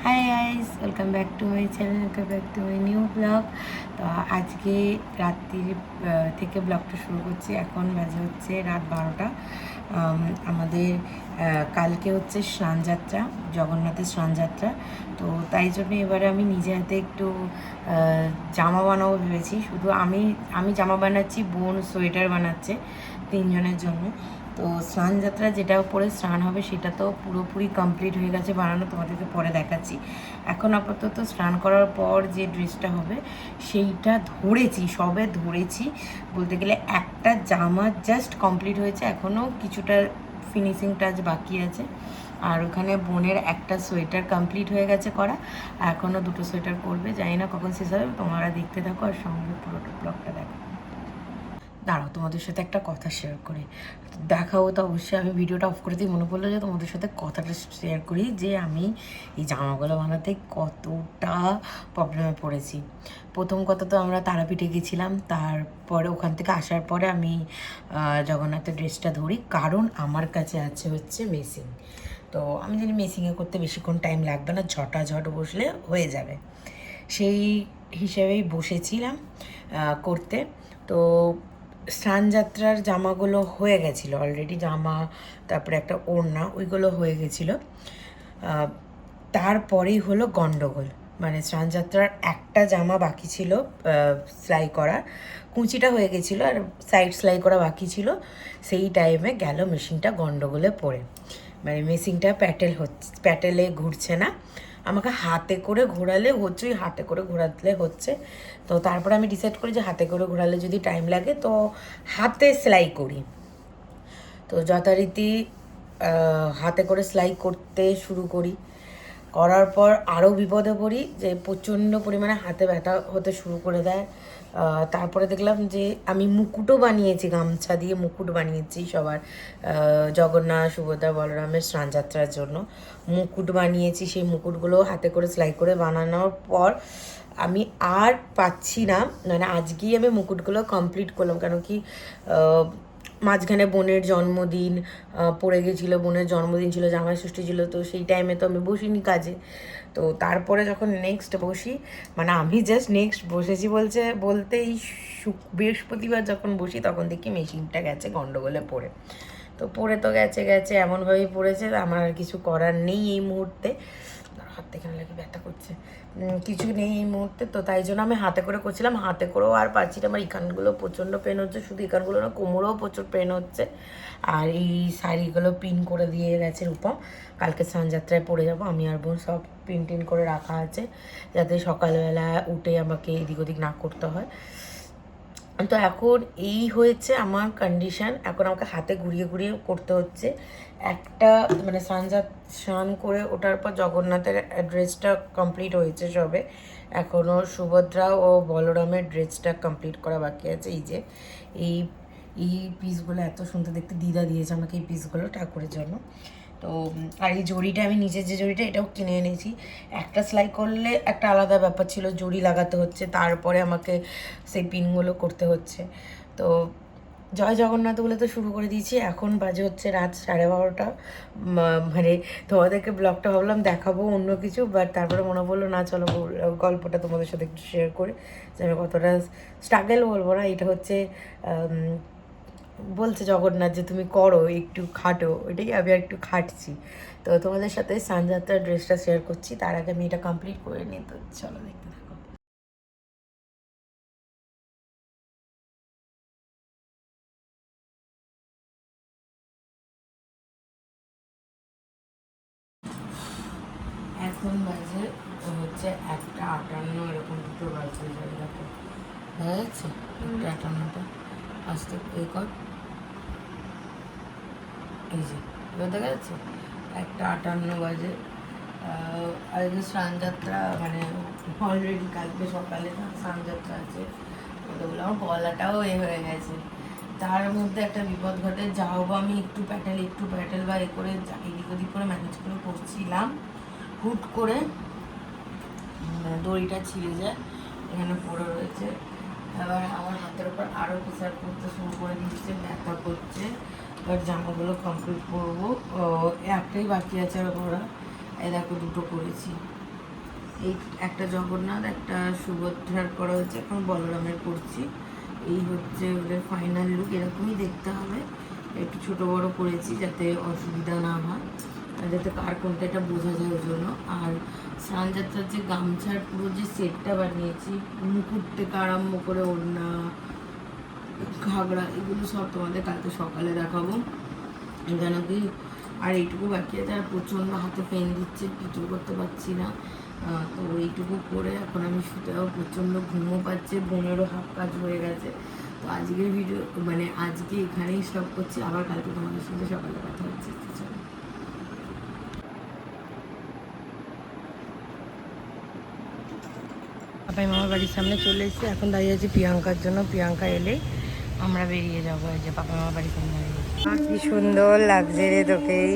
Hi guys, welcome back to my channel, welcome back to my new blog. তো আজকে রাত্রির থেকে ব্লগটা শুরু করছি। এখন বাজে হচ্ছে রাত 12টা। আমাদের কালকে হচ্ছে স্নানযাত্রা, জগন্নাথের স্নানযাত্রা। তো তাই জন্য এবারে আমি নিজে হাতে একটু জামা বানাবো ভেবেছি। শুধু আমি জামা বানাচ্ছি, বোন সোয়েটার বানাচ্ছে তিনজনের জন্য। তো স্নানযাত্রা যেটা পরে স্নান হবে সেটা তো পুরোপুরি কমপ্লিট হয়ে গেছে বানানো, তোমাদেরকে পরে দেখাচ্ছি। এখন আপাতত স্নান করার পর যে ড্রেসটা হবে সেইটা সবে ধরেছি বলতে গেলে। একটা জামা জাস্ট কমপ্লিট হয়েছে, এখনও কিছুটা ফিনিশিং টাচ বাকি আছে। আর ওখানে বোনের একটা সোয়েটার কমপ্লিট হয়ে গেছে করা, এখনও দুটো সোয়েটার করবে, জানি না কখন শেষ হবে। তোমরা দেখতে থাকো আর সঙ্গে পুরোটা ব্লগটা দেখো। দাঁড়াও, তোমাদের সাথে একটা কথা শেয়ার করি। দেখাবো তো অবশ্যই। আমি ভিডিওটা অফ করে দিই, মনে পড়লো যে তোমাদের সাথে কথাটা শেয়ার করি যে আমি এই জামাগুলো বানাতে কতটা প্রবলেমে পড়েছি। প্রথম কথা তো আমরা তারাপীঠে গেছিলাম, তারপরে ওখান থেকে আসার পরে আমি জগন্নাথের ড্রেসটা ধরি, কারণ আমার কাছে আছে হচ্ছে মেশিন। তো আমি জানি মেশিনে করতে বেশিক্ষণ টাইম লাগবে না, ঝটাঝট বসলে হয়ে যাবে। সেই হিসেবেই বসেছিলাম করতে। তো স্নানযাত্রার জামাগুলো হয়ে গেছিলো অলরেডি, জামা তারপরে একটা ওড়না, ওইগুলো হয়ে গেছিলো। তারপরেই হলো গন্ডগোল, মানে স্নানযাত্রার একটা জামা বাকি ছিল সেলাই করা, কুঁচিটা হয়ে গেছিলো আর সাইড সেলাই করা বাকি ছিল। সেই টাইমে গেল মেশিনটা গন্ডগোলে পড়ে, মানে মেশিনটা প্যাটেলে ঘুরছে না। আমাকে হাতে করে ঘোরালে হচ্ছে, হাতে করে ঘোরালে হচ্ছে। তো তারপরে আমি ডিসাইড করি যে হাতে করে ঘোরালে যদি টাইম লাগে তো হাতে সেলাই করি। তো যথারীতি হাতে করে সেলাই করতে শুরু করি। করার পর আরও বিপদে পড়ি যে প্রচণ্ড পরিমাণে হাতে ব্যথা হতে শুরু করে দেয়। তারপরে দেখলাম যে আমি মুকুটও বানিয়েছি, গামছা দিয়ে মুকুট বানিয়েছি সবার, জগন্নাথ সুভদ্রা বলরামের স্নানযাত্রার জন্য মুকুট বানিয়েছি। সেই মুকুটগুলো হাতে করে সেলাই করে বানানোর পর আমি আর পাচ্ছি না, মানে আজকেই আমি মুকুটগুলো কমপ্লিট করলাম। কেন কি মাঝখানে বোনের জন্মদিন পড়ে গেছিলো, বোনের জন্মদিন ছিল, জামাই ষষ্ঠী ছিল, তো সেই টাইমে তো আমি বসিনি কাজে। তো তারপরে যখন নেক্সট বসি, মানে আমি জাস্ট নেক্সট বসেছি বলতে এই বৃহস্পতিবার যখন বসি তখন দেখি মেশিনটা গেছে গন্ডগোলে পড়ে। তো পড়ে তো গেছে এমনভাবেই পড়েছে, আমার আর কিছু করার নেই এই মুহূর্তে। হাত থেকে লাগে ব্যথা করছে, কিছু নেই এই মুহূর্তে। তো তাই জন্য আমি হাতে করে করছিলাম, হাতে করেও আর পারছি না। আমার এখানগুলো প্রচণ্ড পেন হচ্ছে, শুধু এখানগুলো না, কোমরেও প্রচুর পেন হচ্ছে। আর এই শাড়িগুলো পিন করে দিয়ে গেছে রূপম, কালকে স্নানযাত্রায় পরে যাব। আমি আর বোন সব পিন করে রাখা আছে, যাতে সকালবেলা উঠে আমাকে এদিক ওদিক না করতে হয়। তো এখন এই হয়েছে আমার কন্ডিশান। এখন আমাকে হাতে ঘুরিয়ে ঘুরিয়ে করতে হচ্ছে একটা, মানে স্নান করে ওঠার পর জগন্নাথের ড্রেসটা কমপ্লিট হয়েছে সবে, এখনও সুভদ্রা ও বলরামের ড্রেসটা কমপ্লিট করা বাকি আছে। এই যে এই এই পিসগুলো এত সুন্দর দেখতে, দিদা দিয়েছে আমাকে এই পিসগুলো ঠাকুরের জন্য। তো আর এই জড়িটা আমি নিজের যে জড়িটা, এটাও কিনে এনেছি। একটা সেলাই করলে একটা আলাদা ব্যাপার ছিল, জড়ি লাগাতে হচ্ছে, তারপরে আমাকে সেই পিনগুলো করতে হচ্ছে। তো জয় জগন্নাথ বলে তো শুরু করে দিয়েছি। এখন বাজে হচ্ছে রাত 12:30। মানে তোমাদেরকে ব্লগটা ভাবলাম দেখাবো অন্য কিছু, বাট তারপরে মনে পড়লো না, চলো গল্পটা তোমাদের সাথে একটু শেয়ার করে, যে আমি কতটা স্ট্রাগল বলবো না, এটা হচ্ছে বলছে জগন্নাথ যে তুমি করো, একটু খাটো, ওইটাই আমি একটু খাটছি। তো তোমাদের সাথে স্নানযাত্রার ড্রেসটা শেয়ার করছি, তার আগে আমি এটা কমপ্লিট করে নিই। তো চলো দেখতে থাকো। এখন বাজে হচ্ছে 1:58, এরকম দুটো বাজে যাবে, দেখো দেখা যাচ্ছে 1:58টা। আস্তে এ কর, এই যে এবার দেখা যাচ্ছে 1:58 বাজে। আর যে স্নানযাত্রা, মানে অলরেডি কালকে সকালে না স্নানযাত্রা আছে, ওগুলো আমার গলাটাও হয়ে গেছে। তার মধ্যে একটা বিপদ ঘটে, যাও বা আমি একটু প্যাটেল বা এ করে এদিক ওদিক করে ম্যানেজ করে করছিলাম, হুট করে দড়িটা ছিঁড়ে যায়, এখানে পড়ে রয়েছে। এবার আমার হাতের ওপর আরও প্রেশার করতে শুরু করে দিচ্ছে, ব্যথা করছে। এবার জামাগুলো কমপ্লিট করবো, একটাই বাকি আছে আর ওরা, এই দেখো দুটো করেছি। এই একটা জগন্নাথ, একটা সুভদ্রার করা হচ্ছে, এখন বলরামের করছি। এই হচ্ছে ওদের ফাইনাল লুক, এরকমই দেখতে হবে। একটু ছোট বড় করেছি যাতে অসুবিধা না হয়, যাতে কার কোনটা এটা বোঝা যায় ওই জন্য। আর স্নানযাত্রার যে গামছার পুরো যে সেটটা বানিয়েছি, মুকুট থেকে আরম্ভ করে ওড়না, ঘাগড়া, এগুলো সব তোমাদের কালকে সকালে দেখাবো। কেন কি আর এইটুকু বাকি আছে, আর প্রচণ্ড হাতে পেন দিচ্ছে, কিছু করতে পারছি না। তো এইটুকু করে এখন আমি শুতে যাবো, প্রচণ্ড ঘুমও পাচ্ছে, ঘুমেরও হাফ কাজ হয়ে গেছে। তো আজকের ভিডিও মানে আজকে এখানেই স্টপ করছি, আবার কালকে তোমাদের সাথে সকালে কথা হচ্ছে। পাপাই মামার বাড়ির সামনে চলে এসেছি, এখন দাঁড়িয়ে আছি প্রিয়াঙ্কার জন্য। প্রিয়াঙ্কা এলেই আমরা বেরিয়ে যাবো। এই যে পাপা মামার বাড়ির সামনে দাঁড়িয়ে আছি। কি সুন্দর লাগছে রে তোকেই,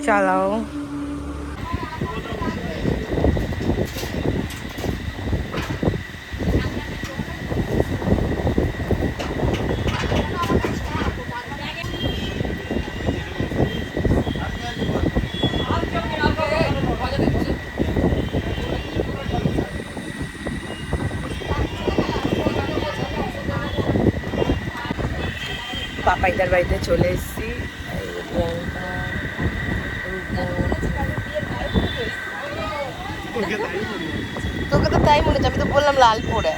চালাও। পাপাইদার বাড়িতে চলে এসেছি। তোকে তো তাই মনে হচ্ছে, আমি তো বললাম লালপুরে।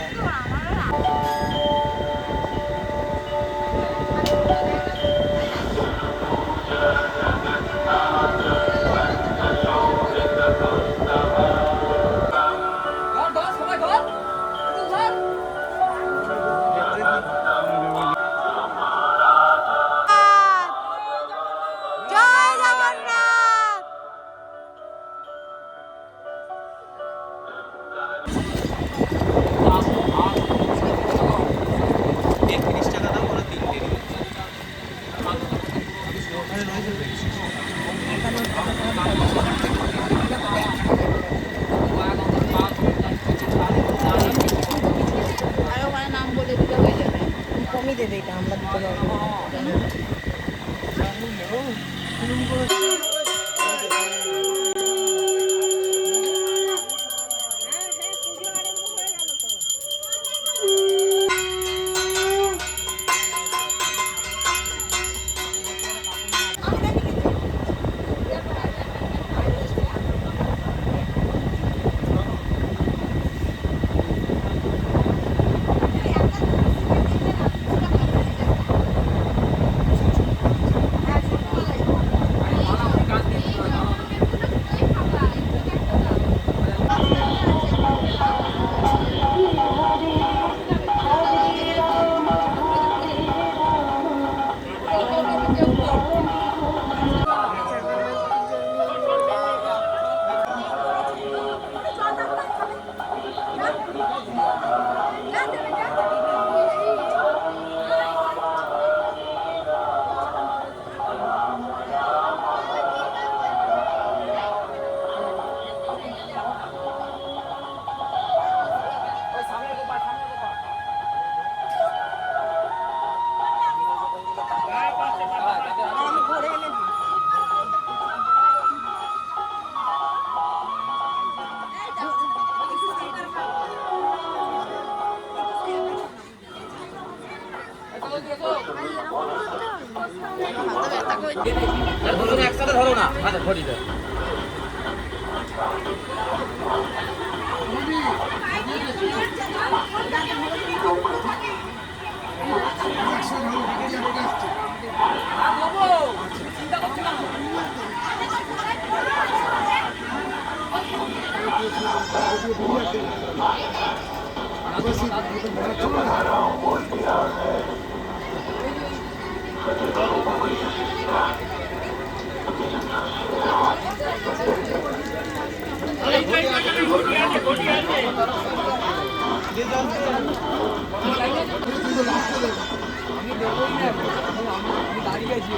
কমই দেবে এটা, আমরা দিতে পারবো। একসাথে ধরো না, আচ্ছা ধরি দাও। দাঁড়িয়ে আছি।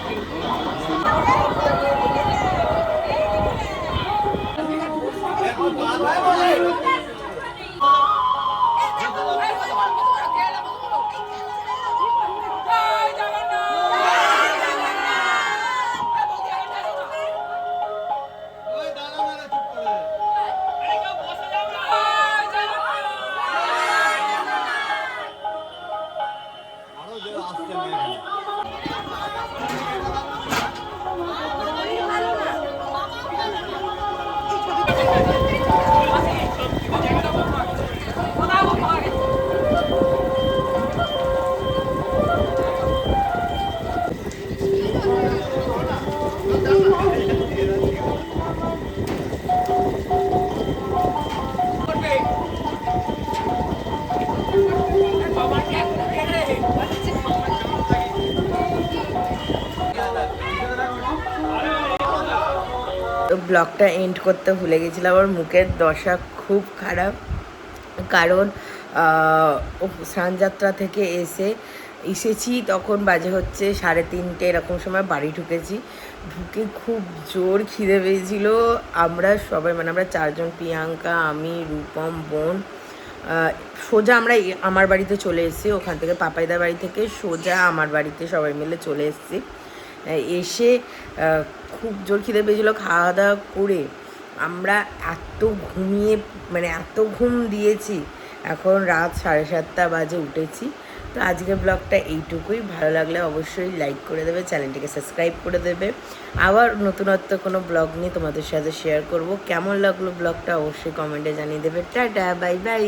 ব্লগটা এন্ড করতে ভুলে গেছিলাম। আমার মুখের দশা খুব খারাপ, কারণ স্নানযাত্রা থেকে এসেছি তখন বাজে হচ্ছে 3:30 এরকম সময় বাড়ি ঢুকেছি। ঢুকে খুব জোর খিদে পেয়েছিল। আমরা সবাই মানে আমরা 4 জন, প্রিয়াঙ্কা, আমি, রূপম, বোন, সোজা আমরা আমার বাড়িতে চলে এসেছি। ওখান থেকে পাপাইদার বাড়ি থেকে সোজা আমার বাড়িতে সবাই মিলে চলে এসেছি। এসে খুব জোর খিদে পেয়েছিলো। খাওয়া দাওয়া করে আমরা এত ঘুম দিয়েছি, এখন রাত 7:30 বাজে উঠেছি। তো আজকের ব্লগটা এইটুকুই। ভালো লাগলে অবশ্যই লাইক করে দেবে, চ্যানেলটিকে সাবস্ক্রাইব করে দেবে। আবার নতুনত্ব কোনো ব্লগ নিয়ে তোমাদের সাথে শেয়ার করব। কেমন লাগলো ব্লগটা অবশ্যই কমেন্টে জানিয়ে দেবে। Tata, bye bye.